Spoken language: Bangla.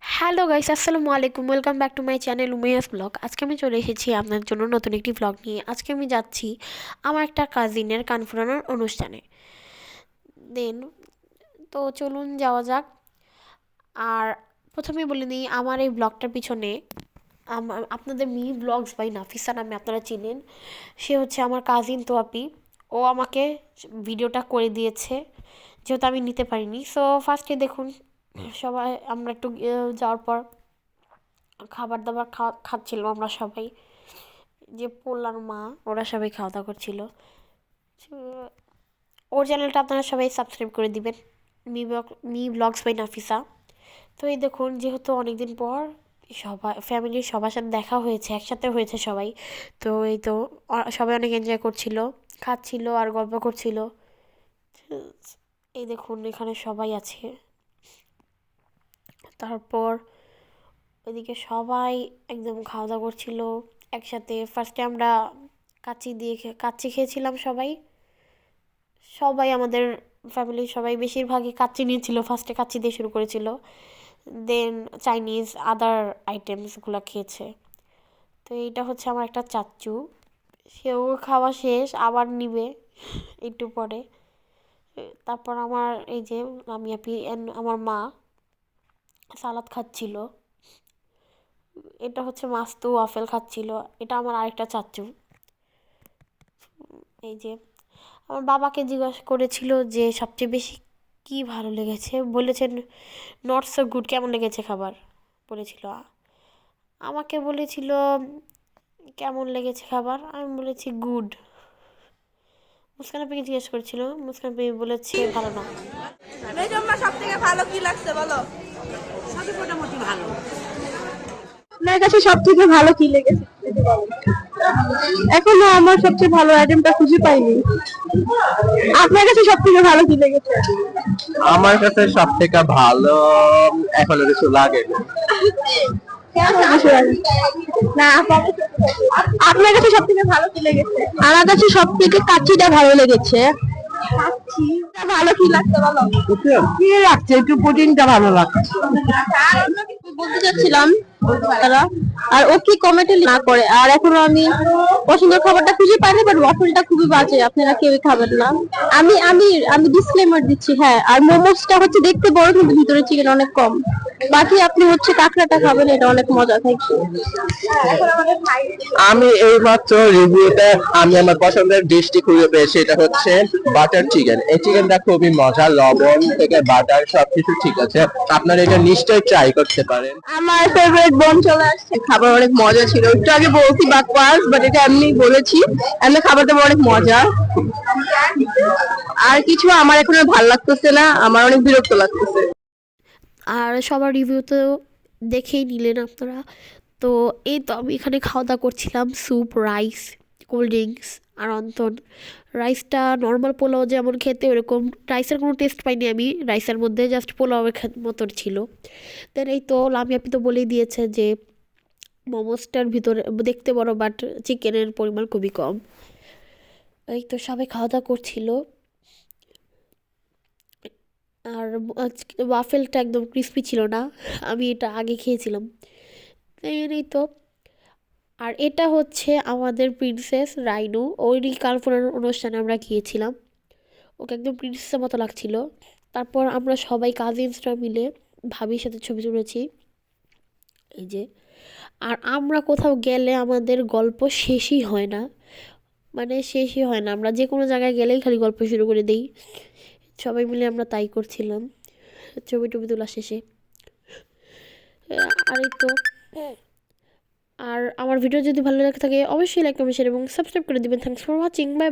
হ্যালো গাইস, আসসালামু আলাইকুম। Welcome back to my channel উমেয়াস ব্লগ। আজকে আমি চলে এসেছি আপনার জন্য নতুন একটি ব্লগ নিয়ে। আজকে আমি যাচ্ছি আমার একটা কাজিনের কান ফুরানোর অনুষ্ঠানে। দেন তো চলুন যাওয়া যাক। আর প্রথমে বলে নিই, আমার এই ব্লগটার পিছনে আপনাদের মি ব্লগস বাই নাফিসা নামে আপনারা চিনেন। সে হচ্ছে আমার কাজিন তোয়াপি। ও আমাকে ভিডিওটা করে দিয়েছে, যেহেতু আমি নিতে পারিনি। সো ফার্স্টে দেখুন, সবাই আমরা একটু যাওয়ার পর খাবার দাবার খাচ্ছিলাম আমরা সবাই, যে পোলার মা ওরা সবাই খাওয়া দাওয়া করছিল। ওর চ্যানেলটা আপনারা সবাই সাবস্ক্রাইব করে দিবেন, মি ব্লগস বাই নাফিসা। তো এই দেখুন, যেহেতু অনেকদিন পর সবাই ফ্যামিলির সবার সাথে দেখা হয়েছে, একসাথে হয়েছে সবাই, তো এই তো সবাই অনেক এনজয় করছিল, খাচ্ছিল আর গল্প করছিল। এই দেখুন এখানে সবাই আছে। তারপর ওইদিকে সবাই একদম খাওয়া দাওয়া করছিল একসাথে। ফার্স্টে আমরা কাচ্চি খেয়েছিলাম সবাই। সবাই আমাদের ফ্যামিলির সবাই বেশিরভাগই কাচ্চি নিয়েছিল, ফার্স্টে কাচ্চি দিয়ে শুরু করেছিল। দেন চাইনিজ আদার আইটেমসগুলো খেয়েছে। তো এইটা হচ্ছে আমার একটা চাচ্চু, সেও খাওয়া শেষ, আবার নিবে একটু পরে। তারপর আমার এই যে আমি আমার মা সালাদ খাচ্ছিল। এটা হচ্ছে মাস্তু ওয়াফেল খাচ্ছিল। এটা আমার আরেকটা চাচ্চু। এই যে আমার বাবাকে জিজ্ঞাসা করেছিল যে সবচেয়ে বেশি কি ভালো লেগেছে, বলেছেন নট সো গুড, কেমন লেগেছে খাবার বলেছিল। আমাকে বলেছিল কেমন লেগেছে খাবার, আমি বলেছি গুড। মুস্কান আপাকে জিজ্ঞেস করেছিল, মুস্কান আপি বলেছে ভালো না। সব থেকে ভালো কি লাগছে বলো? সবই মোটামুটি ভালো। আপনার কাছে সব থেকে ভালো কি লেগেছে? এখনো আমার সবচেয়ে ভালো আইটেমটা খুঁজে পাইনি। আপনার কাছে সব থেকে ভালো কি লেগেছে? আমার কাছে সব থেকে ভালো এখনো কিছু লাগে না, আপনার কাছে সব থেকে ভালো কি লেগেছে? আমার কাছে সব থেকে কাচ্চিটা ভালো লেগেছে। কাচ্চিটা ভালো কি লাগছে বলো? কি লাগছে, একটু প্রোটিনটা ভালো লাগছে। বলতে চাচ্ছিলাম তারা, আর ও কি কমেন্টে না করে। আর এখনো আমি পছন্দের খাবারটা খুঁজে পাইনি, বাট ওয়াফলটা খুবই বাজে, আপনারা কেউই খাবেন না। আমি আমি আমি ডিসক্লেমার দিচ্ছি, হ্যাঁ। আর মোমোসটা হচ্ছে দেখতে বড়, কিন্তু ভিতরে চিকেন অনেক কম। বাকি আপনি হচ্ছে কাঁকড়াটা খাবেন, এটা অনেক মজা থাকে। আমি এইমাত্র রিভিউতে আমি আমার পছন্দের ডিশটি খুঁজে পেয়েছি, এটা হচ্ছে বাটার চিকেন। এই চিকেনটা খুবই মজা, লবণ থেকে বাটার সবকিছু ঠিক আছে, আপনারা এটা নিশ্চয়ই ট্রাই করতে পারেন। আমার ফেভারিট বোন চলে আসছে। খাবার অনেক মজা ছিল, একটু আগে বলছি বাকওয়াস, বাট এটা এমনি বলেছি। এমনি খাবার দাবার অনেক মজা। আর কিছু আমার এখন আর ভালো লাগতেছে না, আমার অনেক বিরক্ত লাগতেছে। আর সবার রিভিউ তো দেখেই নিলেন আপনারা। তো এই তো আমি এখানে খাওয়া দাওয়া করছিলাম, স্যুপ, রাইস, কোল্ড ড্রিঙ্কস আর অন্তন। রাইসটা নর্মাল পোলাও যেমন খেতে, ওরকম রাইসের কোনো টেস্ট পাইনি আমি। রাইসের মধ্যে জাস্ট পোলাওয়ের মতন ছিল। দেন এই তো লামিয়াপি তো বলেই দিয়েছে যে মোমোসটার ভিতরে দেখতে বড়, বাট চিকেনের পরিমাণ খুবই কম। এই তো সবাই খাওয়া দাওয়া করছিল। আর ওয়াফেলটা একদম ক্রিস্পি ছিল না, আমি এটা আগে খেয়েছিলাম। এই তো। আর এটা হচ্ছে আমাদের প্রিন্সেস রাইনু, ওরই কালফোনার অনুষ্ঠানে আমরা গিয়েছিলাম। ওকে একদম প্রিন্সেসের মতো লাগছিল। তারপর আমরা সবাই কাজিনসরা মিলে ভাবির সাথে ছবি তুলেছি, এই যে। আর আমরা কোথাও গেলে আমাদের গল্প শেষই হয় না, মানে শেষই হয় না। আমরা যে কোনো জায়গায় গেলেই খালি গল্প শুরু করে দিই। সবাই মিলে আমরা তাই করছিলাম ছবি টবি তোলা শেষে। আর এই তো। আর আমার ভিডিও যদি ভালো লাগে থাকে অবশ্যই লাইক, কমেন্ট, শেয়ার এবং সাবস্ক্রাইব করে দিবেন। Thanks for watching, by.